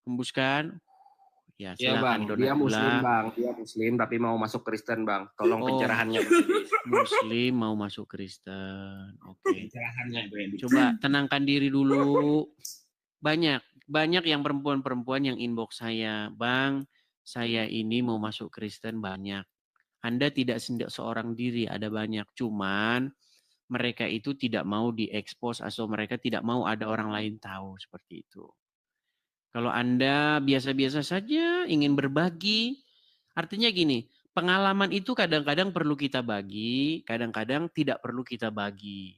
Hembuskan. Ya, Ya silakan Bang, dia donat Muslim gula. Bang, dia Muslim tapi mau masuk Kristen Bang. Tolong Oh, pencerahannya Bang. Muslim mau masuk Kristen. Oke. Pencerahannya Bang. Coba tenangkan diri dulu. Banyak yang perempuan-perempuan yang inbox saya, Bang, saya ini mau masuk Kristen banyak. Anda tidak seorang diri, ada banyak. Cuman mereka itu tidak mau diekspos atau mereka tidak mau ada orang lain tahu seperti itu. Kalau Anda biasa-biasa saja ingin berbagi, artinya gini, pengalaman itu kadang-kadang perlu kita bagi, kadang-kadang tidak perlu kita bagi.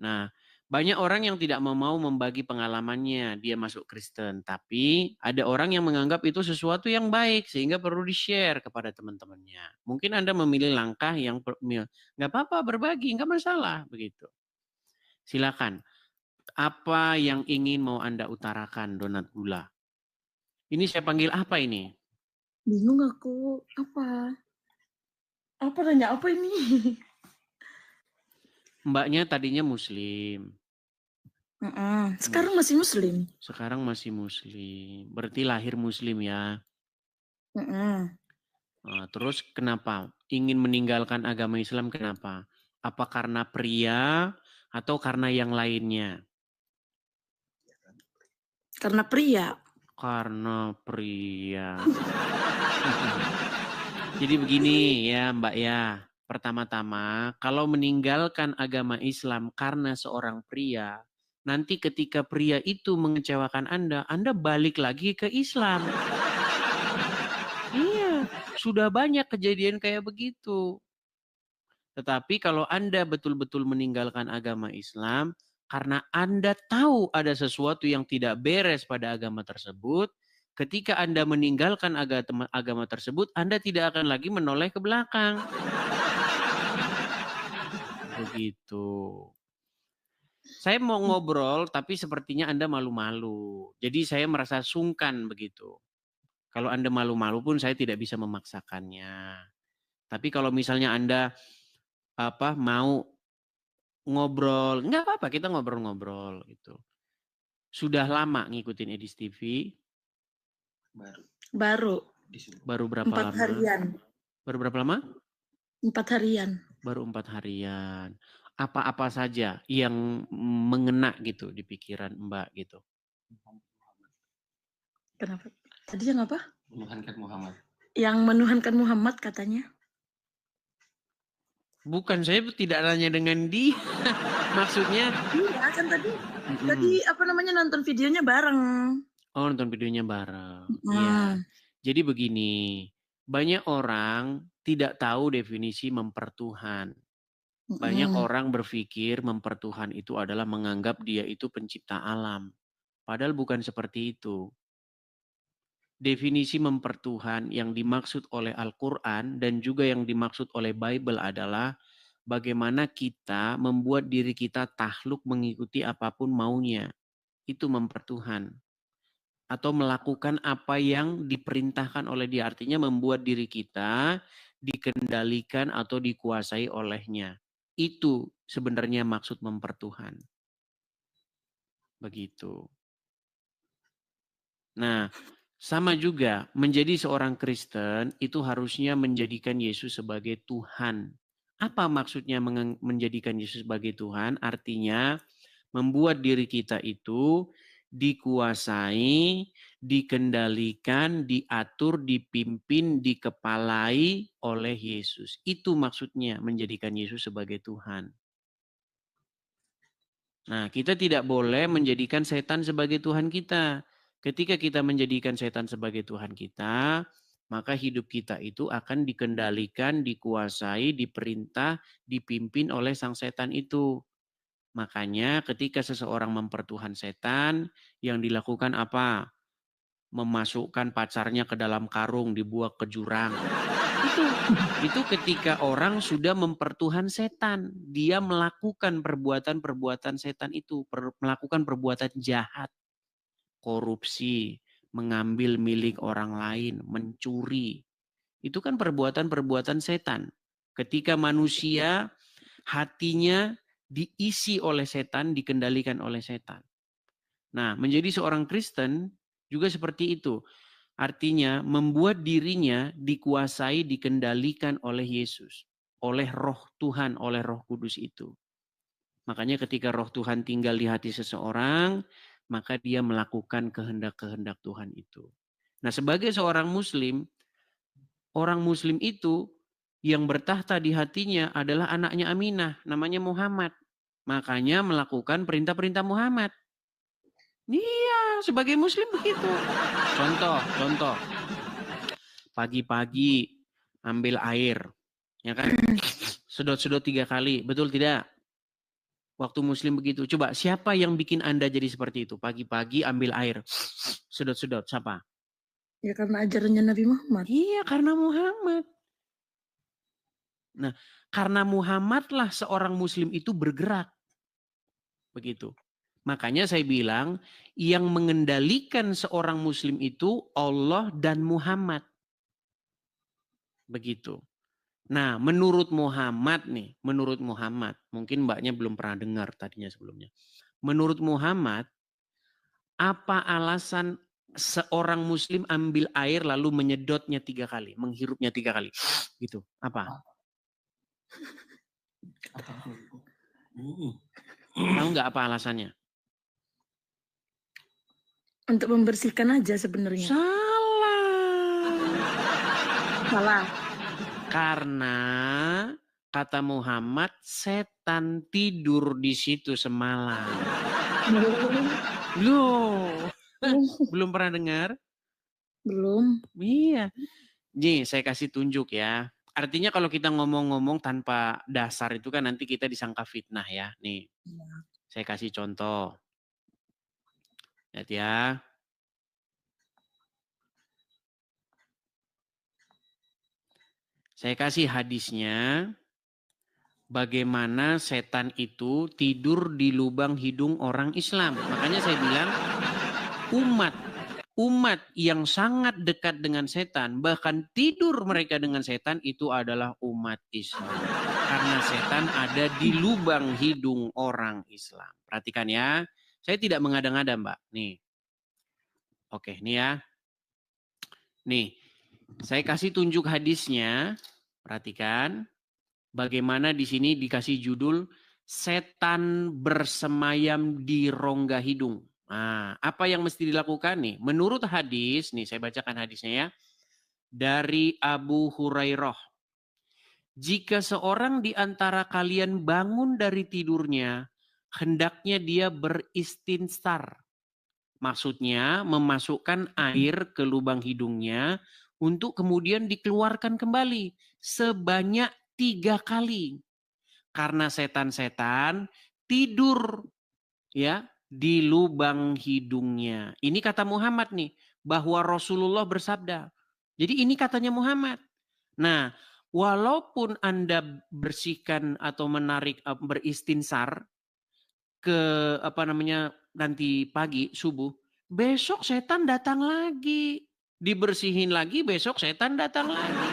Nah, banyak orang yang tidak mau membagi pengalamannya, dia masuk Kristen. Tapi ada orang yang menganggap itu sesuatu yang baik, sehingga perlu di-share kepada teman-temannya. Mungkin Anda memilih langkah yang nggak apa-apa berbagi, nggak masalah begitu. Silakan. Apa yang ingin mau Anda utarakan, donat gula? Ini saya panggil apa ini? Bingung aku. Apa? Apa nanya apa ini? Mbaknya tadinya Muslim. Sekarang masih Muslim. Sekarang masih Muslim. Berarti lahir Muslim ya. Terus kenapa? Ingin meninggalkan agama Islam kenapa? Apa karena pria atau karena yang lainnya? Karena pria. Karena pria. Jadi begini ya Mbak ya. Pertama-tama, kalau meninggalkan agama Islam karena seorang pria, nanti ketika pria itu mengecewakan Anda balik lagi ke Islam. Iya, sudah banyak kejadian kayak begitu. Tetapi kalau Anda betul-betul meninggalkan agama Islam, karena Anda tahu ada sesuatu yang tidak beres pada agama tersebut, ketika Anda meninggalkan agama tersebut, Anda tidak akan lagi menoleh ke belakang. Begitu. Saya mau ngobrol, tapi sepertinya Anda malu-malu. Jadi saya merasa sungkan begitu. Kalau Anda malu-malu pun saya tidak bisa memaksakannya. Tapi kalau misalnya Anda mau ngobrol, nggak apa-apa, kita ngobrol-ngobrol gitu. Sudah lama ngikutin Edis TV? Baru. Baru berapa 4 lama? harian. Baru berapa lama? 4 harian. Baru 4 harian. Apa-apa saja yang mengena gitu di pikiran Mbak gitu? Kenapa? Tadi yang apa? Menuhankan Muhammad. Yang menuhankan Muhammad katanya. Bukan, saya tidak nanya dengan dia. Maksudnya? Iya kan tadi apa namanya nonton videonya bareng. Oh, nonton videonya bareng. Iya. Jadi begini, banyak orang tidak tahu definisi mempertuhan. Banyak orang berpikir mempertuhan itu adalah menganggap dia itu pencipta alam. Padahal bukan seperti itu. Definisi mempertuhan yang dimaksud oleh Al-Quran dan juga yang dimaksud oleh Bible adalah bagaimana kita membuat diri kita takluk mengikuti apapun maunya. Itu mempertuhan. Atau melakukan apa yang diperintahkan oleh dia. Artinya membuat diri kita dikendalikan atau dikuasai olehnya. Itu sebenarnya maksud mempertuhan. Begitu. Nah, sama juga menjadi seorang Kristen itu harusnya menjadikan Yesus sebagai Tuhan. Apa maksudnya menjadikan Yesus sebagai Tuhan? Artinya membuat diri kita itu dikuasai, dikendalikan, diatur, dipimpin, dikepalai oleh Yesus. Itu maksudnya menjadikan Yesus sebagai Tuhan. Nah, kita tidak boleh menjadikan setan sebagai Tuhan kita. Ketika kita menjadikan setan sebagai Tuhan kita, maka hidup kita itu akan dikendalikan, dikuasai, diperintah, dipimpin oleh sang setan itu. Makanya ketika seseorang mempertuhan setan, yang dilakukan apa? Memasukkan pacarnya ke dalam karung, dibuang ke jurang. Itu ketika orang sudah mempertuhan setan. Dia melakukan perbuatan-perbuatan setan itu. Melakukan perbuatan jahat. Korupsi, mengambil milik orang lain, mencuri. Itu kan perbuatan-perbuatan setan. Ketika manusia hatinya diisi oleh setan, dikendalikan oleh setan. Nah, menjadi seorang Kristen juga seperti itu. Artinya membuat dirinya dikuasai, dikendalikan oleh Yesus. Oleh roh Tuhan, oleh roh kudus itu. Makanya ketika roh Tuhan tinggal di hati seseorang, maka dia melakukan kehendak-kehendak Tuhan itu. Nah sebagai seorang muslim, orang muslim itu yang bertahta di hatinya adalah anaknya Aminah, namanya Muhammad. Makanya melakukan perintah-perintah Muhammad. Iya, sebagai muslim begitu. Contoh. Pagi-pagi ambil air, ya kan? Sedot-sedot 3 kali, betul tidak? Waktu muslim begitu. Coba siapa yang bikin Anda jadi seperti itu? Pagi-pagi ambil air, sedot-sedot, siapa? Ya karena ajarannya Nabi Muhammad. Iya, karena Muhammad. Nah, karena Muhammadlah seorang muslim itu bergerak. Begitu. Makanya saya bilang, yang mengendalikan seorang muslim itu Allah dan Muhammad. Begitu. Nah, menurut Muhammad, mungkin mbaknya belum pernah dengar tadinya sebelumnya. Menurut Muhammad, apa alasan seorang muslim ambil air lalu menyedotnya 3 kali, menghirupnya 3 kali? Gitu. Apa? Tahu nggak apa alasannya? Untuk membersihkan aja sebenarnya. Salah. Karena kata Muhammad, setan tidur di situ semalam. Loh, belum pernah dengar? Belum. Iya. Nih, saya kasih tunjuk ya. Artinya kalau kita ngomong-ngomong tanpa dasar itu kan nanti kita disangka fitnah ya. Nih, saya kasih contoh. Lihat ya. Saya kasih hadisnya. Bagaimana setan itu tidur di lubang hidung orang Islam. Makanya saya bilang umat yang sangat dekat dengan setan, bahkan tidur mereka dengan setan itu adalah umat Islam. Karena setan ada di lubang hidung orang Islam. Perhatikan ya. Saya tidak mengada-ngada, Mbak. Nih. Oke, nih ya. Nih. Saya kasih tunjuk hadisnya. Perhatikan. Bagaimana di sini dikasih judul setan bersemayam di rongga hidung. Nah, apa yang mesti dilakukan nih? Menurut hadis, nih saya bacakan hadisnya ya. Dari Abu Hurairah. Jika seorang di antara kalian bangun dari tidurnya, hendaknya dia beristinsar. Maksudnya memasukkan air ke lubang hidungnya untuk kemudian dikeluarkan kembali sebanyak 3 kali. Karena setan-setan tidur ya di lubang hidungnya. Ini kata Muhammad nih, bahwa Rasulullah bersabda. Jadi ini katanya Muhammad. Nah, walaupun Anda bersihkan atau menarik beristinsar ke nanti pagi subuh, besok setan datang lagi. Dibersihin lagi, besok setan datang lagi.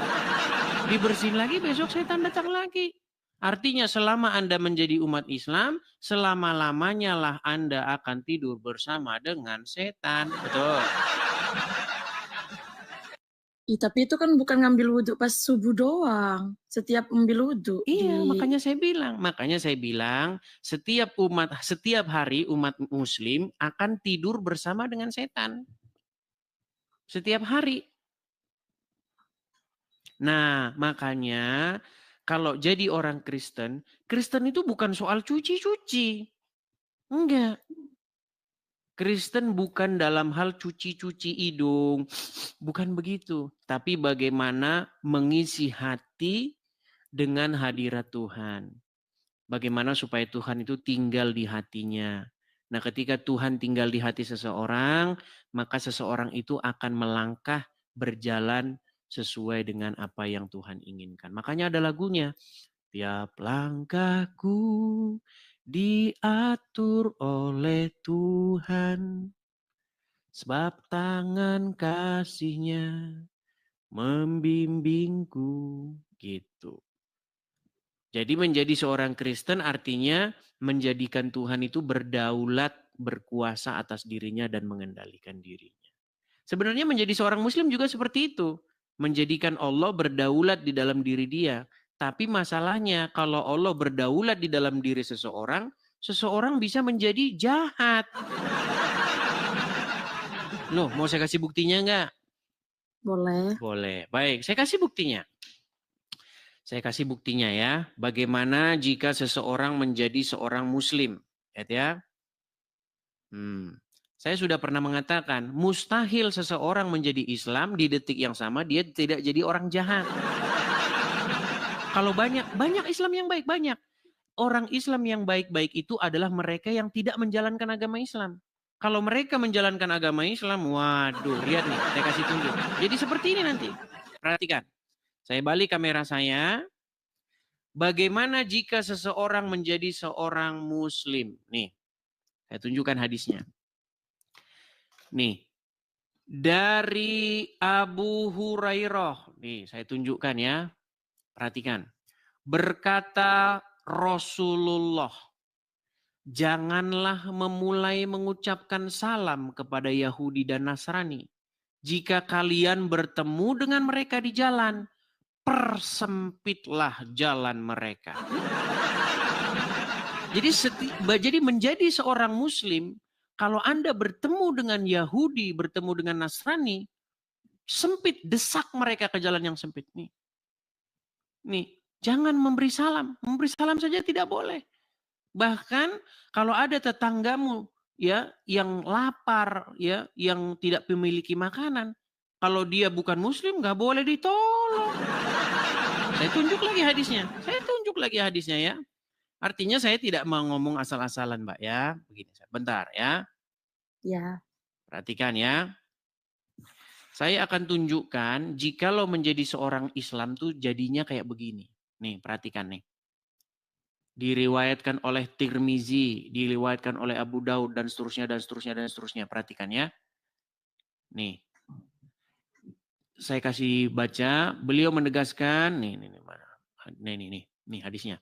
Dibersihin lagi, besok setan datang lagi. Artinya selama Anda menjadi umat Islam, selama-lamanya lah Anda akan tidur bersama dengan setan. Betul. Tapi itu kan bukan ngambil wudhu pas subuh doang. Setiap ambil wudhu. Iya, makanya saya bilang setiap hari umat muslim akan tidur bersama dengan setan. Setiap hari. Nah, makanya kalau jadi orang Kristen itu bukan soal cuci-cuci. Enggak. Kristen bukan dalam hal cuci-cuci hidung. Bukan begitu. Tapi bagaimana mengisi hati dengan hadirat Tuhan. Bagaimana supaya Tuhan itu tinggal di hatinya. Nah, ketika Tuhan tinggal di hati seseorang, maka seseorang itu akan melangkah berjalan sesuai dengan apa yang Tuhan inginkan. Makanya ada lagunya. Tiap langkahku diatur oleh Tuhan. Sebab tangan kasih-Nya membimbingku. Gitu. Jadi menjadi seorang Kristen artinya menjadikan Tuhan itu berdaulat, berkuasa atas dirinya dan mengendalikan dirinya. Sebenarnya menjadi seorang muslim juga seperti itu. Menjadikan Allah berdaulat di dalam diri dia. Tapi masalahnya kalau Allah berdaulat di dalam diri seseorang, seseorang bisa menjadi jahat. Loh, mau saya kasih buktinya enggak? Boleh. Boleh. Baik, saya kasih buktinya. Saya kasih buktinya ya. Bagaimana jika seseorang menjadi seorang muslim. Lihat ya. Saya sudah pernah mengatakan, mustahil seseorang menjadi Islam di detik yang sama dia tidak jadi orang jahat. Kalau banyak Islam yang baik, banyak. Orang Islam yang baik-baik itu adalah mereka yang tidak menjalankan agama Islam. Kalau mereka menjalankan agama Islam, waduh, lihat nih, saya kasih tunjuk. Jadi seperti ini nanti. Perhatikan. Saya balik kamera saya. Bagaimana jika seseorang menjadi seorang muslim? Nih, saya tunjukkan hadisnya. Nih, dari Abu Hurairah. Nih, saya tunjukkan ya. Perhatikan. Berkata Rasulullah, janganlah memulai mengucapkan salam kepada Yahudi dan Nasrani. Jika kalian bertemu dengan mereka di jalan, persempitlah jalan mereka. Jadi menjadi seorang muslim, kalau Anda bertemu dengan Yahudi, bertemu dengan Nasrani, sempit, desak mereka ke jalan yang sempit. Nih, jangan memberi salam. Memberi salam saja tidak boleh. Bahkan kalau ada tetanggamu ya yang lapar ya, yang tidak memiliki makanan, kalau dia bukan muslim nggak boleh ditolong. Saya tunjuk lagi hadisnya ya. Artinya saya tidak mau ngomong asal-asalan, Mbak ya. Begini, bentar ya. Ya. Perhatikan ya. Saya akan tunjukkan jikalau menjadi seorang Islam tuh jadinya kayak begini. Nih, perhatikan nih. Diriwayatkan oleh Tirmizi, diriwayatkan oleh Abu Daud dan seterusnya. Perhatikan ya. Nih. Saya kasih baca, beliau menegaskan, nih hadisnya.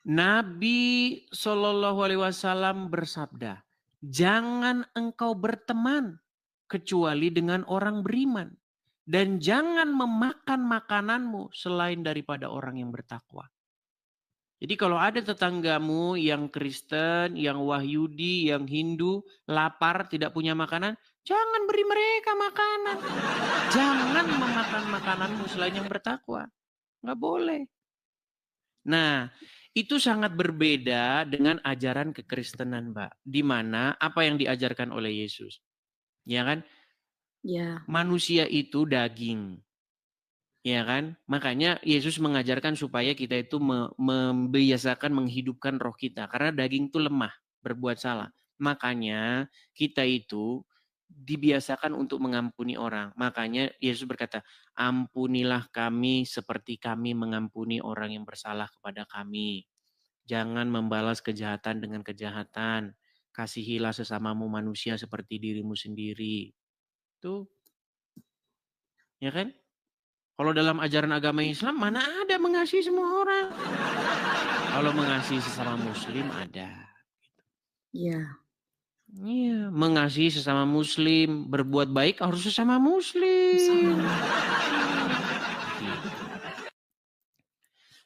Nabi SAW bersabda, jangan engkau berteman kecuali dengan orang beriman. Dan jangan memakan makananmu selain daripada orang yang bertakwa. Jadi kalau ada tetanggamu yang Kristen, yang Wahyudi, yang Hindu, lapar, tidak punya makanan, jangan beri mereka makanan. Jangan memakan makananmu selain yang bertakwa. Nggak boleh. Nah, itu sangat berbeda dengan ajaran kekristenan, Mbak. Di mana apa yang diajarkan oleh Yesus? Ya kan? Ya. Manusia itu daging. Ya kan? Makanya Yesus mengajarkan supaya kita itu membiasakan menghidupkan roh kita. Karena daging itu lemah, berbuat salah. Makanya kita itu dibiasakan untuk mengampuni orang. Makanya Yesus berkata, ampunilah kami seperti kami mengampuni orang yang bersalah kepada kami. Jangan membalas kejahatan dengan kejahatan. Kasihilah sesamamu manusia seperti dirimu sendiri. Tuh. Ya kan? Kalau dalam ajaran agama Islam, mana ada mengasihi semua orang. Kalau mengasihi sesama muslim ada. Iya. Iya, mengasihi sesama muslim, berbuat baik harus sesama muslim.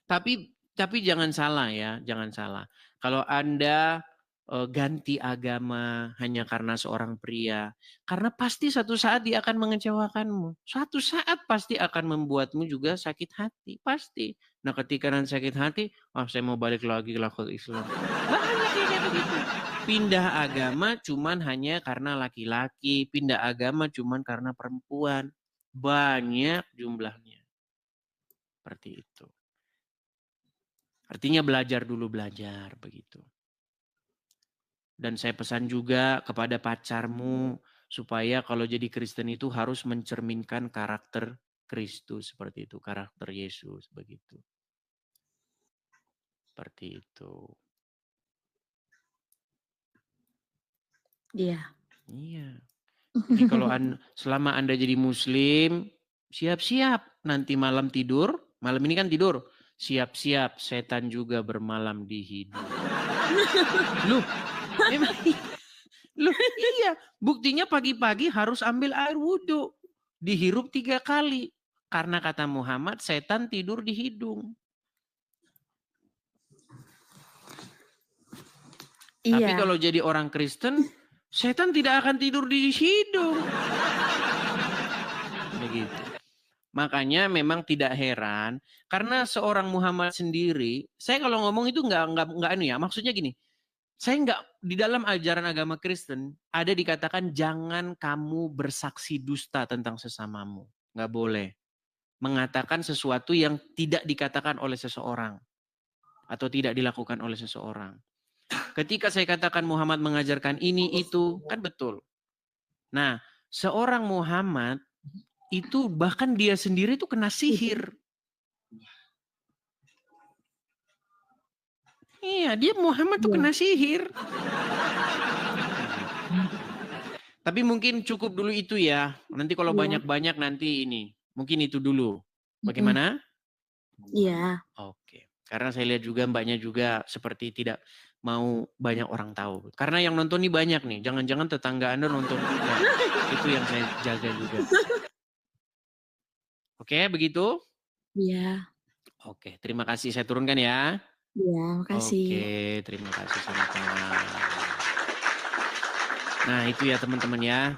Tapi jangan salah ya, jangan salah. Kalau Anda ganti agama hanya karena seorang pria, karena pasti suatu saat dia akan mengecewakanmu. Suatu saat pasti akan membuatmu juga sakit hati, pasti. Nah, ketika nanti sakit hati, saya mau balik lagi ke Islam. Banyak kayak begitu. Pindah agama cuman hanya karena laki-laki, pindah agama cuman karena perempuan. Banyak jumlahnya. Seperti itu. Artinya belajar dulu, belajar begitu. Dan saya pesan juga kepada pacarmu supaya kalau jadi Kristen itu harus mencerminkan karakter Kristus seperti itu, karakter Yesus begitu. Seperti itu. Iya. Iya. Jadi kalau selama Anda jadi muslim, siap-siap nanti malam tidur, malam ini kan tidur, siap-siap setan juga bermalam di hidup. Loh, Loh, iya, buktinya pagi-pagi harus ambil air wudhu. Dihirup 3 kali. Karena kata Muhammad, setan tidur di hidung. Tapi Iya. kalau jadi orang Kristen, setan tidak akan tidur di hidung. Begitu. Makanya memang tidak heran karena seorang Muhammad sendiri, saya kalau ngomong itu nggak anu ya, maksudnya gini. Saya nggak di dalam ajaran agama Kristen ada dikatakan jangan kamu bersaksi dusta tentang sesamamu. Nggak boleh mengatakan sesuatu yang tidak dikatakan oleh seseorang atau tidak dilakukan oleh seseorang. Ketika saya katakan Muhammad mengajarkan ini itu kan betul. Nah, seorang Muhammad itu bahkan dia sendiri tuh kena sihir. Iya, dia Muhammad tuh kena sihir. Tapi mungkin cukup dulu itu ya. Nanti kalau banyak-banyak nanti ini. Mungkin itu dulu. Bagaimana? Iya. Oke. Karena saya lihat juga mbaknya juga seperti tidak mau banyak orang tahu. Karena yang nonton ini banyak nih. Jangan-jangan tetangga Anda nonton juga. Itu yang saya jaga juga. Oke, begitu? Iya. Oke, terima kasih. Saya turunkan ya. Iya, makasih. Oke, terima kasih sama-sama. Nah, itu ya teman-teman ya.